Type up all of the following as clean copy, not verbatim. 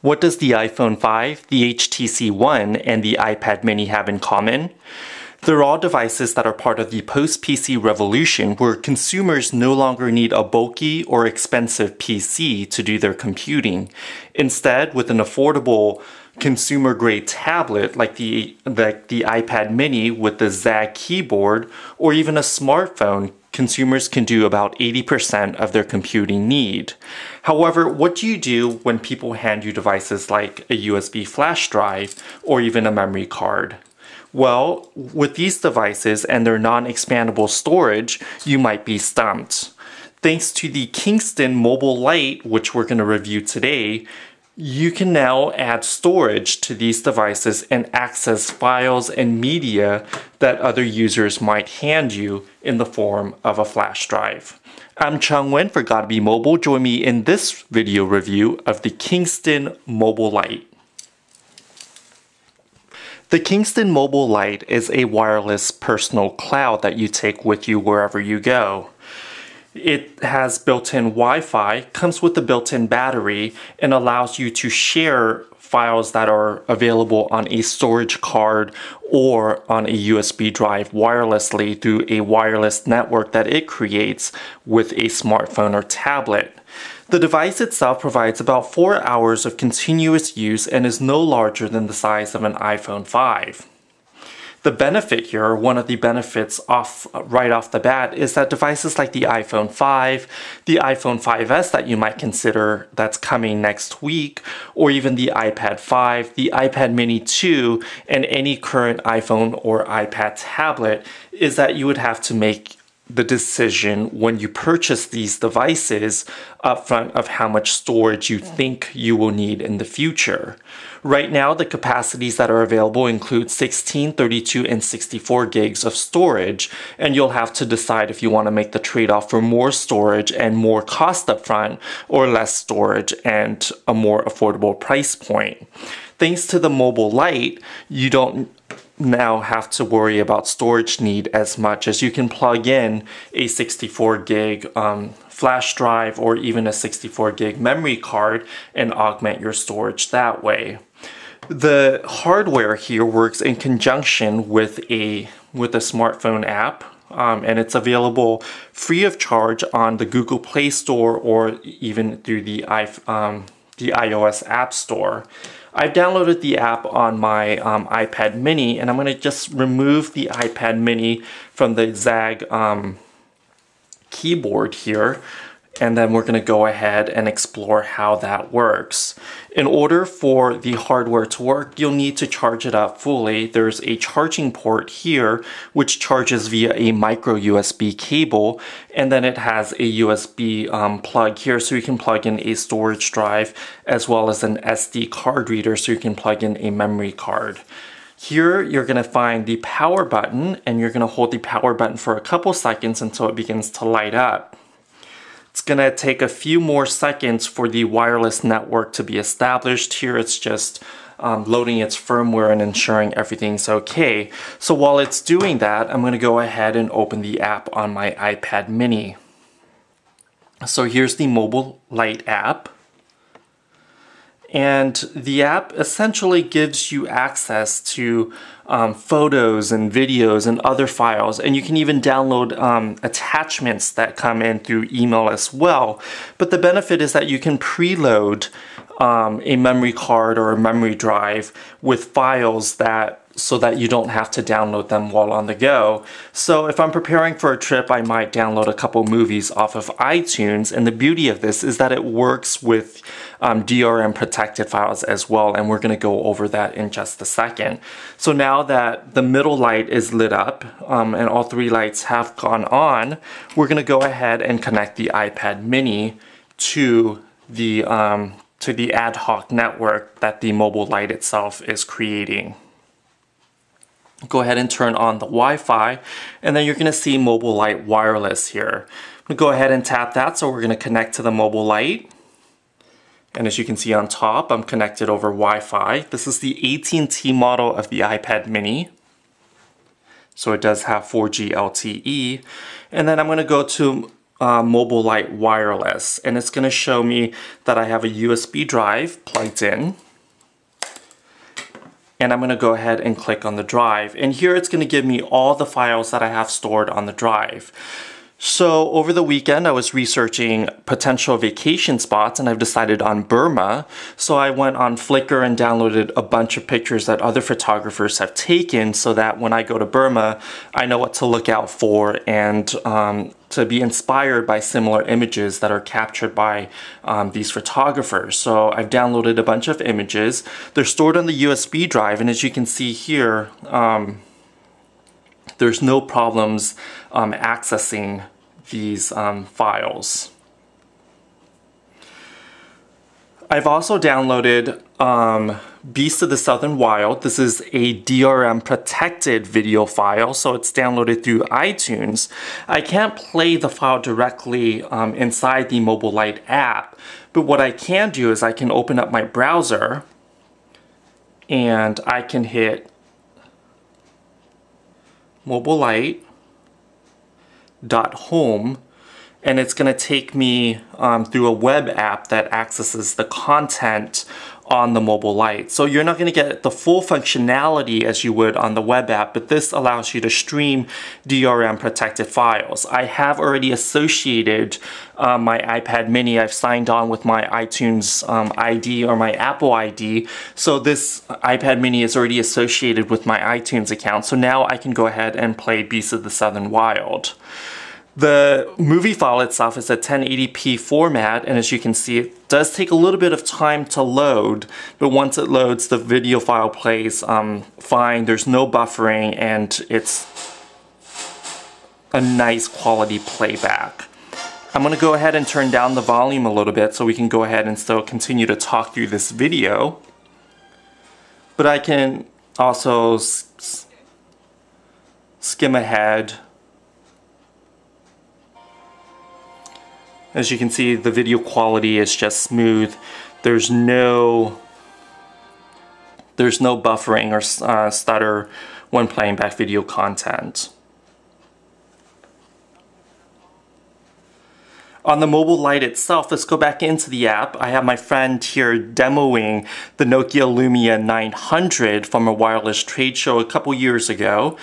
What does the iPhone 5, the HTC One, and the iPad mini have in common? They're all devices that are part of the post-PC revolution where consumers no longer need a bulky or expensive PC to do their computing. Instead, with an affordable consumer-grade tablet like the iPad mini with the Zag keyboard, or even a smartphone, consumers can do about 80% of their computing need. However, what do you do when people hand you devices like a USB flash drive or even a memory card? Well, with these devices and their non-expandable storage, you might be stumped. Thanks to the Kingston MobileLite, which we're going to review today, you can now add storage to these devices and access files and media that other users might hand you in the form of a flash drive. I'm Chung Wen for Gotta Be Mobile. Join me in this video review of the Kingston MobileLite. The Kingston MobileLite is a wireless personal cloud that you take with you wherever you go. It has built-in Wi-Fi, comes with a built-in battery, and allows you to share files that are available on a storage card or on a USB drive wirelessly through a wireless network that it creates with a smartphone or tablet. The device itself provides about 4 hours of continuous use and is no larger than the size of an iPhone 5. The benefit here, one of the benefits right off the bat, is that devices like the iPhone 5, the iPhone 5S that you might consider that's coming next week, or even the iPad 5, the iPad mini 2, and any current iPhone or iPad tablet, is that you would have to make the decision when you purchase these devices upfront of how much storage you think you will need in the future. Right now, the capacities that are available include 16, 32, and 64 gigs of storage, and you'll have to decide if you want to make the trade-off for more storage and more cost upfront, or less storage and a more affordable price point. Thanks to the MobileLite, you don't now have to worry about storage need as much, as you can plug in a 64 gig flash drive or even a 64 gig memory card and augment your storage that way. The hardware here works in conjunction with a smartphone app, and it's available free of charge on the Google Play Store or even through the iOS App Store. I've downloaded the app on my iPad mini, and I'm going to just remove the iPad mini from the Zag keyboard here, and then we're going to go ahead and explore how that works. In order for the hardware to work, you'll need to charge it up fully. There's a charging port here which charges via a micro USB cable, and then it has a USB plug here, so you can plug in a storage drive as well as an SD card reader, so you can plug in a memory card. Here you're going to find the power button, and you're going to hold the power button for a couple seconds until it begins to light up. It's going to take a few more seconds for the wireless network to be established. Here it's just loading its firmware and ensuring everything's okay. So while it's doing that, I'm going to go ahead and open the app on my iPad mini. So here's the MobileLite app. And the app essentially gives you access to photos and videos and other files, and you can even download attachments that come in through email as well. But the benefit is that you can preload a memory card or a memory drive with files so that you don't have to download them while on the go. So if I'm preparing for a trip, I might download a couple movies off of iTunes, and the beauty of this is that it works with DRM protected files as well, and we're going to go over that in just a second. So now that the middle light is lit up and all three lights have gone on, we're going to go ahead and connect the iPad mini to the ad hoc network that the MobileLite itself is creating. Go ahead and turn on the Wi-Fi, and then you're going to see MobileLite Wireless here. I'm going to go ahead and tap that, so we're going to connect to the MobileLite. And as you can see on top, I'm connected over Wi-Fi. This is the AT&T model of the iPad mini. So it does have 4G LTE. And then I'm going to go to MobileLite wireless, and it's going to show me that I have a USB drive plugged in. And I'm going to go ahead and click on the drive. And here it's going to give me all the files that I have stored on the drive. So over the weekend, I was researching potential vacation spots, and I've decided on Burma. So I went on Flickr and downloaded a bunch of pictures that other photographers have taken so that when I go to Burma, I know what to look out for and to be inspired by similar images that are captured by these photographers. So I've downloaded a bunch of images. They're stored on the USB drive, and as you can see here, there's no problems accessing these files. I've also downloaded Beasts of the Southern Wild. This is a DRM protected video file, so it's downloaded through iTunes. I can't play the file directly inside the MobileLite app, but what I can do is I can open up my browser and I can hit MobileLite.home, and it's going to take me through a web app that accesses the content on the MobileLite. So you're not going to get the full functionality as you would on the web app, but this allows you to stream DRM protected files. I have already associated my iPad mini. I've signed on with my iTunes ID or my Apple ID. So this iPad mini is already associated with my iTunes account. So now I can go ahead and play Beasts of the Southern Wild. The movie file itself is a 1080p format, and as you can see, it does take a little bit of time to load, but once it loads, the video file plays fine. There's no buffering, and it's a nice quality playback. I'm going to go ahead and turn down the volume a little bit so we can go ahead and still continue to talk through this video. But I can also skim ahead. As you can see, the video quality is just smooth. There's no buffering or stutter when playing back video content. On the MobileLite itself, let's go back into the app. I have my friend here demoing the Nokia Lumia 900 from a wireless trade show a couple years ago.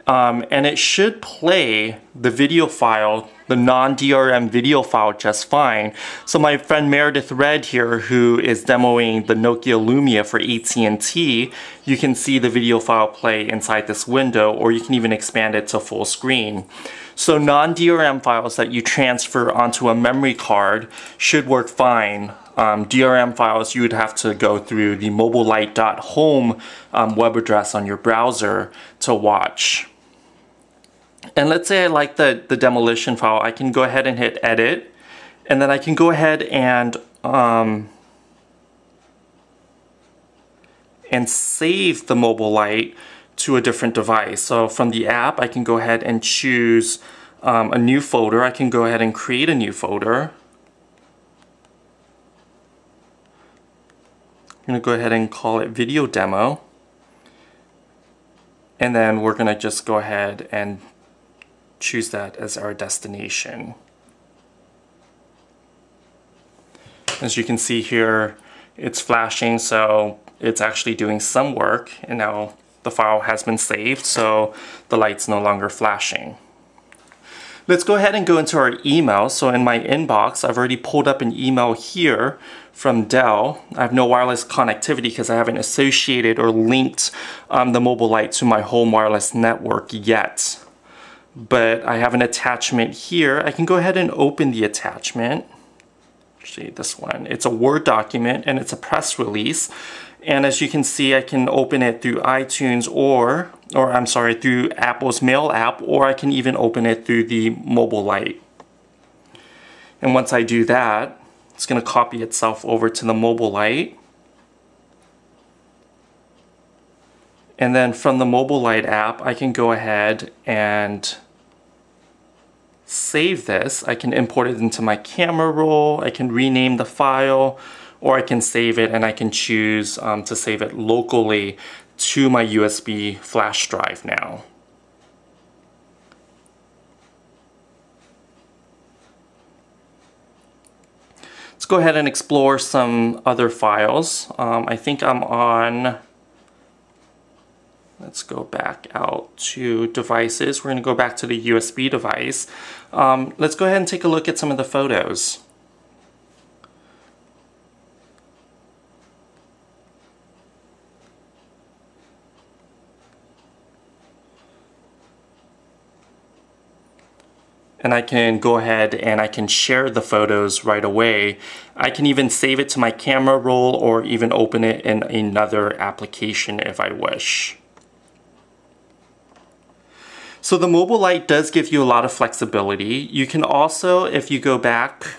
And it should play the video file, the non-DRM video file just fine. So my friend Meredith Red here, who is demoing the Nokia Lumia for AT&T, you can see the video file play inside this window, or you can even expand it to full screen. So non-DRM files that you transfer onto a memory card should work fine. DRM files, you would have to go through the MobileLite.home web address on your browser to watch. And let's say I like the demolition file, I can go ahead and hit edit, and then I can go ahead and save the MobileLite to a different device. So from the app, I can go ahead and choose a new folder. I can go ahead and create a new folder. I'm going to go ahead and call it video demo. And then we're going to just go ahead and choose that as our destination. As you can see here, it's flashing, so it's actually doing some work, and now the file has been saved, so the light's no longer flashing. Let's go ahead and go into our email. So in my inbox, I've already pulled up an email here from Dell. I have no wireless connectivity because I haven't associated or linked the MobileLite to my home wireless network yet. But I have an attachment here. I can go ahead and open the attachment. Actually, this one. It's a Word document and it's a press release. And as you can see, I can open it through iTunes or I'm sorry, through Apple's Mail app, or I can even open it through the MobileLite. And once I do that, it's going to copy itself over to the MobileLite. And then from the MobileLite app, I can go ahead and save this. I can import it into my camera roll. I can rename the file, or I can save it and I can choose to save it locally to my USB flash drive now. go ahead and explore some other files. I think I'm on, let's go back out to devices. We're going to go back to the USB device. Let's go ahead and take a look at some of the photos. And I can go ahead and I can share the photos right away. I can even save it to my camera roll or even open it in another application if I wish. So the MobileLite does give you a lot of flexibility. You can also, if you go back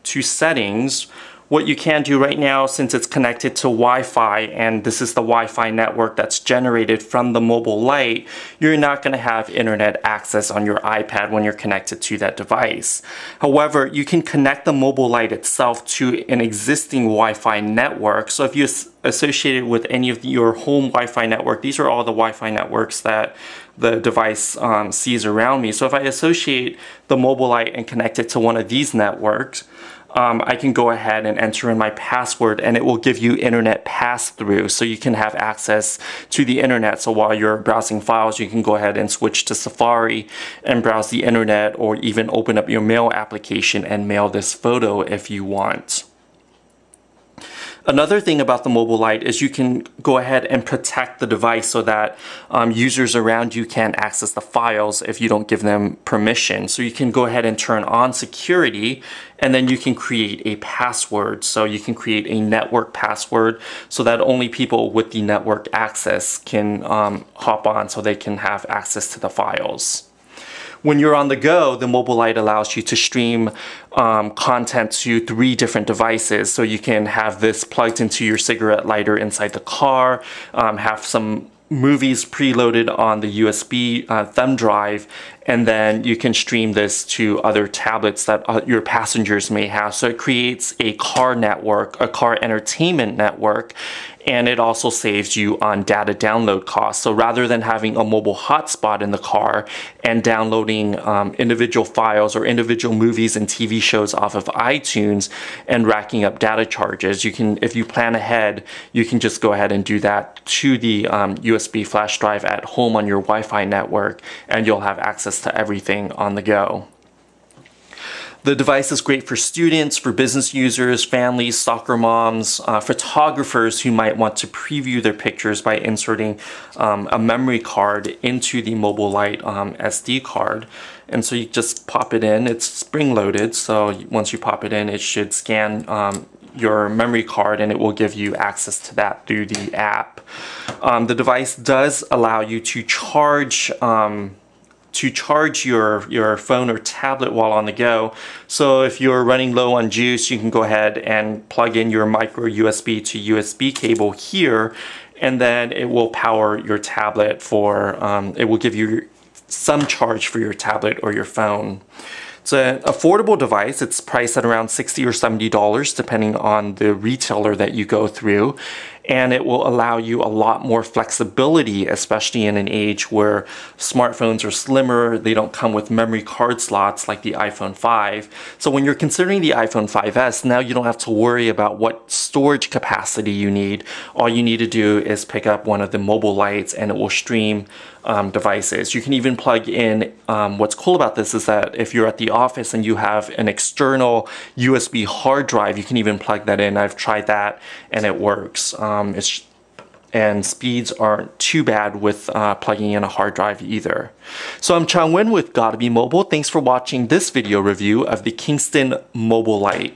to settings, what you can do right now, since it's connected to Wi-Fi and this is the Wi-Fi network that's generated from the MobileLite, you're not going to have internet access on your iPad when you're connected to that device. However, you can connect the MobileLite itself to an existing Wi-Fi network. So if you associate it with any of your home Wi-Fi network, these are all the Wi-Fi networks that the device sees around me. So if I associate the MobileLite and connect it to one of these networks, I can go ahead and enter in my password and it will give you internet pass-through, so you can have access to the internet. So while you're browsing files, you can go ahead and switch to Safari and browse the internet, or even open up your mail application and mail this photo if you want. Another thing about the MobileLite is you can go ahead and protect the device so that users around you can't access the files if you don't give them permission. So you can go ahead and turn on security, and then you can create a password. So you can create a network password so that only people with the network access can hop on, so they can have access to the files. When you're on the go, the MobileLite allows you to stream content to 3 different devices. So you can have this plugged into your cigarette lighter inside the car, have some movies preloaded on the USB thumb drive, and then you can stream this to other tablets that your passengers may have. So it creates a car network, a car entertainment network, and it also saves you on data download costs. So rather than having a mobile hotspot in the car and downloading individual files or individual movies and TV shows off of iTunes and racking up data charges, you can, if you plan ahead, you can just go ahead and do that to the USB flash drive at home on your Wi-Fi network, and you'll have access to everything on the go. The device is great for students, for business users, families, soccer moms, photographers who might want to preview their pictures by inserting a memory card into the MobileLite SD card. And so you just pop it in. It's spring-loaded, so once you pop it in, it should scan your memory card and it will give you access to that through the app. The device does allow you to charge your phone or tablet while on the go. So if you're running low on juice, you can go ahead and plug in your micro USB to USB cable here, and then it will power your tablet for, it will give you some charge for your tablet or your phone. It's an affordable device. It's priced at around $60 or $70 depending on the retailer that you go through, and it will allow you a lot more flexibility, especially in an age where smartphones are slimmer. They don't come with memory card slots like the iPhone 5. So when you're considering the iPhone 5S, now you don't have to worry about what storage capacity you need. All you need to do is pick up one of the MobileLites and it will stream devices. You can even plug in, what's cool about this is that if you're at the office and you have an external USB hard drive, you can even plug that in. I've tried that and it works. And speeds aren't too bad with plugging in a hard drive either. So I'm Chang Wen with Gotta Be Mobile. Thanks for watching this video review of the Kingston MobileLite.